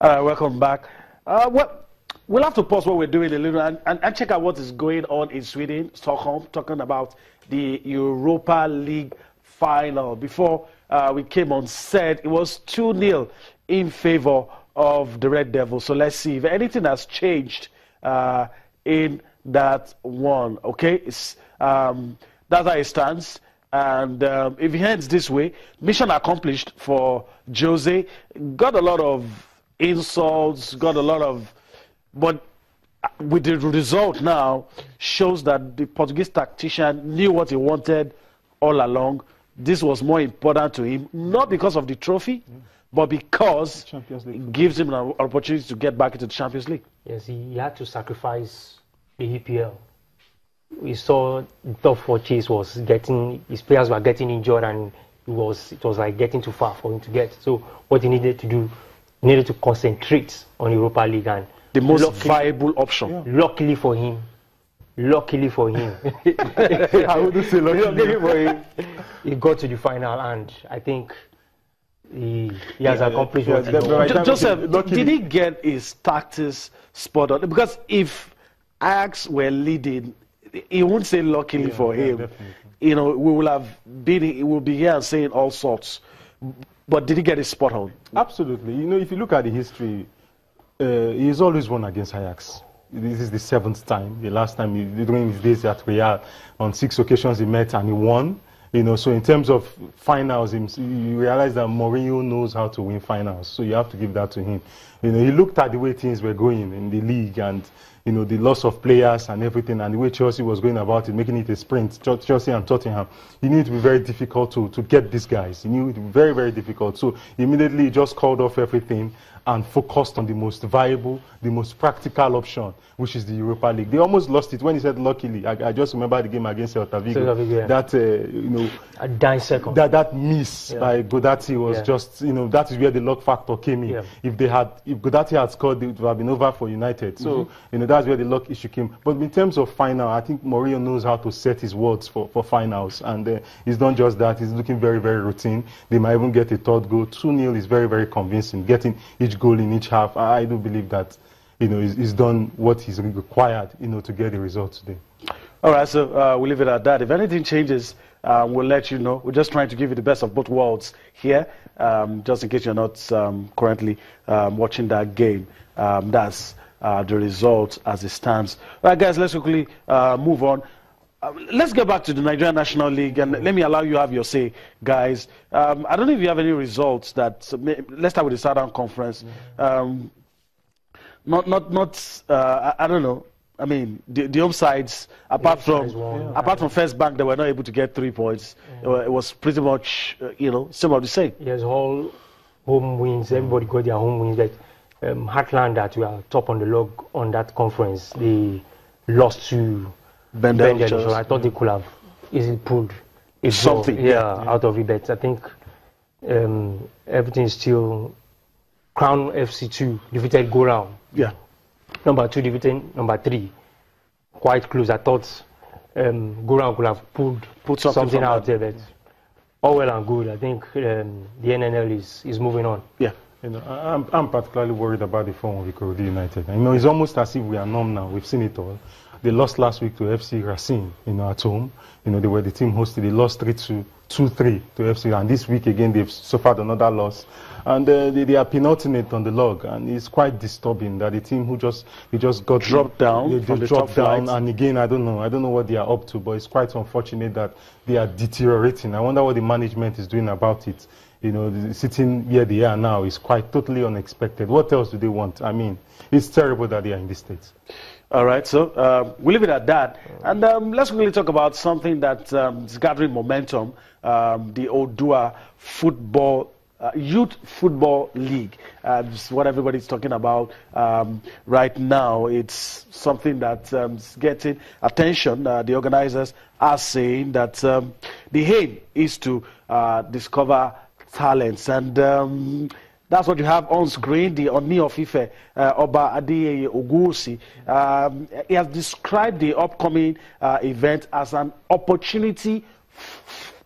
Welcome back. We'll have to pause what we're doing a little and check out what is going on in Sweden, Stockholm, talking about the Europa League final. Before we came on set, it was 2-0 in favor of the Red Devils. So let's see if anything has changed in that one. Okay, that's how it stands. And if he heads this way, mission accomplished for Jose. Got a lot of insults, got a lot of... But with the result now, shows that the Portuguese tactician knew what he wanted all along. This was more important to him, not because of the trophy, but because it gives him an opportunity to get back into the Champions League. Yes, he had to sacrifice the EPL. We saw the top four chase was getting, his players were getting injured, and it was like getting too far for him to get. So what he needed to do, he needed to concentrate on Europa League, and the most viable option. Yeah. Luckily for him, I wouldn't say luckily for him, he got to the final, and I think he has accomplished what he wanted. Joseph, did he get his tactics spot on? Because if Ajax were leading, he wouldn't say luckily for him. Definitely. You know, we will be here saying all sorts. But did he get his spot on? Absolutely. You know, if you look at the history, he's always won against Ajax. This is the 7th time. The last time during his days at Real, on 6 occasions he met and he won. You know, so in terms of finals, you realize that Mourinho knows how to win finals. So you have to give that to him. You know, he looked at the way things were going in the league, and you know, the loss of players and everything, and the way Chelsea was going about it, making it a sprint, Chelsea and Tottenham. He knew it would be very difficult to get these guys. He knew it would be very, very difficult. So immediately he just called off everything and focused on the most viable, the most practical option, which is the Europa League. They almost lost it when he said luckily. I just remember the game against Celta Vigo. Yeah. That, you know, a dying second. That miss by Godati was just, you know, that is where the luck factor came in. Yeah. If Godati had scored, it would have been over for United. So, you know, that's where the luck issue came. But in terms of final, I think Mourinho knows how to set his words for finals. And he's done just that. He's looking very, very routine. They might even get a third goal. 2-0 is very, very convincing. Getting each goal in each half, I do believe that, you know, he's done what he's required, you know, to get the result today. All right, so we'll leave it at that. If anything changes, we'll let you know. We're just trying to give you the best of both worlds here, just in case you're not currently watching that game. That's the result as it stands. All right, guys, let's quickly move on. Let's get back to the Nigerian National League, and let me allow you to have your say, guys. I don't know if you have any results that. Let's start with the Southern Conference. I don't know. I mean, the home sides, apart from First Bank, they were not able to get 3 points. It was pretty much, you know, some of the same. Yes, all home wins. Everybody got their home wins. That Heartland, that we are top on the log on that conference, they lost to Bendel. So I thought they could have easily pulled something out of it. But I think everything is still. Crown FC2 defeated Go Round. Yeah. Number 2 defeated number 3. Quite close. I thought Go Round could have put something out there, but all well and good. I think the NNL is moving on. Yeah. You know, I'm particularly worried about the form of Ikorodu United. You know, it's almost as if we are numb now. We've seen it all. They lost last week to FC Racine, you know, at home. You know, they were the team hosted. They lost 2-3 to FC, and this week again they've suffered another loss. And they are penultimate on the log, and it's quite disturbing that the team who just got dropped down, they dropped down, and again I don't know what they are up to, but it's quite unfortunate that they are deteriorating. I wonder what the management is doing about it. You know, sitting where they are now is quite totally unexpected. What else do they want? I mean, it's terrible that they are in this state. All right, so we'll leave it at that. And let's really talk about something that is gathering momentum, the OODUA football, Youth Football League. It's what everybody's talking about right now. It's something that is getting attention. The organizers are saying that the aim is to discover talents, and that's what you have on screen. The Ooni of Ife, Oba Adeyeye Ogunwusi, he has described the upcoming event as an opportunity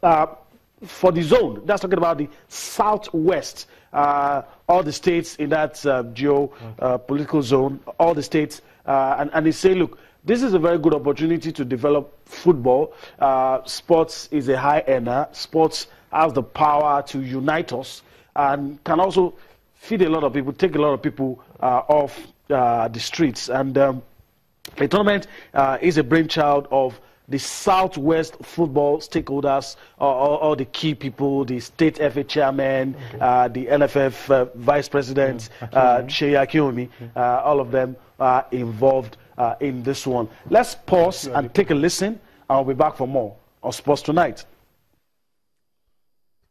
for the zone. That's talking about the southwest all the states in that political zone, all the states, and they say, look, this is a very good opportunity to develop football. Sports is a high earner. Sports has the power to unite us and can also feed a lot of people, take a lot of people off the streets. And the tournament is a brainchild of the Southwest football stakeholders, all the key people, the state FA chairman, the NFF vice president, Ooni, all of them are involved in this one. Let's pause and take a listen, and I'll be back for more on Sports Tonight.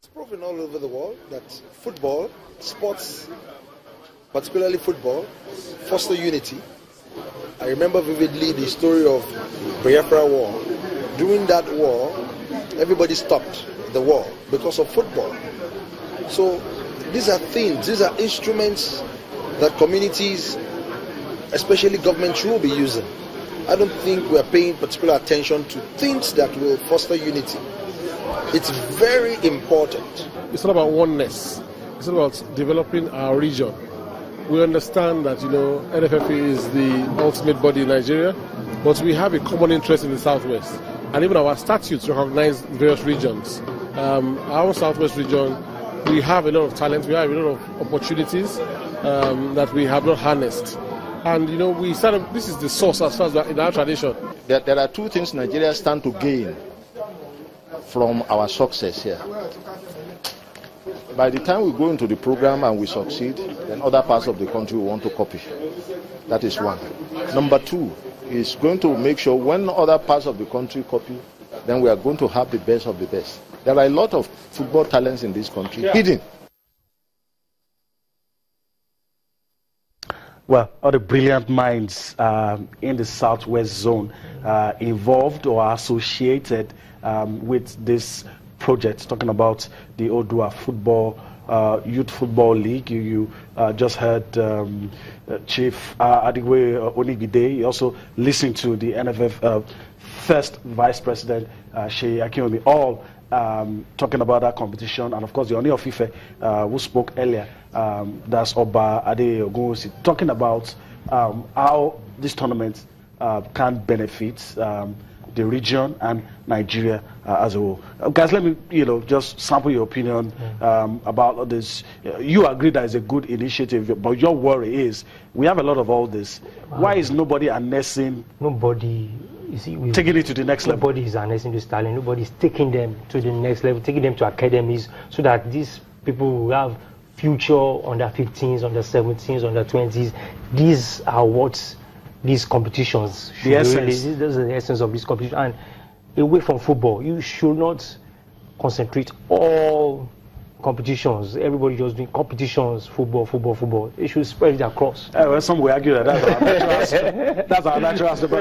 It's proven all over the world that football, sports, particularly football, foster unity. I remember vividly the story of Biafra War. During that war, everybody stopped the war because of football. So these are things, these are instruments that communities, especially government, should be using. I don't think we're paying particular attention to things that will foster unity. It's very important. It's not about oneness. It's about developing our region. We understand that, NFF is the ultimate body in Nigeria, but we have a common interest in the Southwest. And even our statutes recognize various regions. Our Southwest region, we have a lot of talent, we have a lot of opportunities that we have not harnessed. And, we started, this is the source as far as in our tradition. There are two things Nigeria stand to gain from our success here. By the time we go into the program and we succeed, then other parts of the country will want to copy. That is one. Number two is going to make sure when other parts of the country copy, then we are going to have the best of the best. There are a lot of football talents in this country hidden. Well, all the brilliant minds in the Southwest zone involved or associated with this project, talking about the OODUA football, youth football league. You just heard Chief Adigwe Ooni. You also listened to the NFF first vice president, Ooni, all talking about that competition. And of course, the Ooni of Ife, who spoke earlier, that's Oba Ade Ogunwusi, talking about how this tournament can benefit the region and Nigeria as a whole. Guys, let me, just sample your opinion about all this. You agree that it's a good initiative, but your worry is we have a lot of all this. Why is nobody harnessing? Nobody, you see, taking it to the next level. Nobody is harnessing this talent. Nobody is taking them to the next level, taking them to academies, so that these people will have future under 15s, under 17s, under 20s. These are what these competitions should this is the essence of this competition. And away from football, you should not concentrate all competitions. Everybody just doing competitions, football. It should spread it across. Well, some will argue that that's our natural aspect.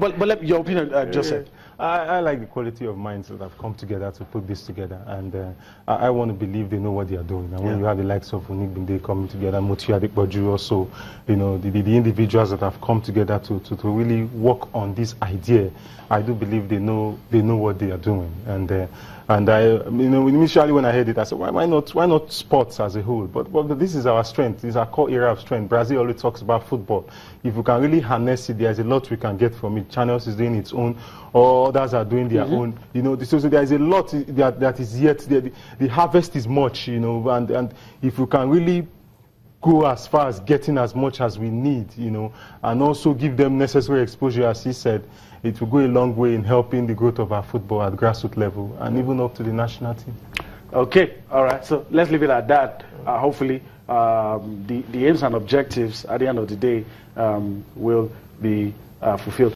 But let your opinion, Joseph. I like the quality of minds that have come together to put this together, and I want to believe they know what they are doing. And when you have the likes of Ooni Binde coming together, Mutu Adekboju also, the individuals that have come together to really work on this idea, I do believe they know what they are doing. And I, initially when I heard it, I said, why not sports as a whole? But this is our strength. This is our core area of strength. Brazil always talks about football. If we can really harness it, there's a lot we can get from it. Channels is doing its own, or others are doing their own. So there is a lot that is yet. The harvest is much, and if we can really go as far as getting as much as we need, and also give them necessary exposure, as he said, it will go a long way in helping the growth of our football at grassroots level and even up to the national team. Okay, all right. So let's leave it at that. Hopefully, the aims and objectives at the end of the day will be fulfilled.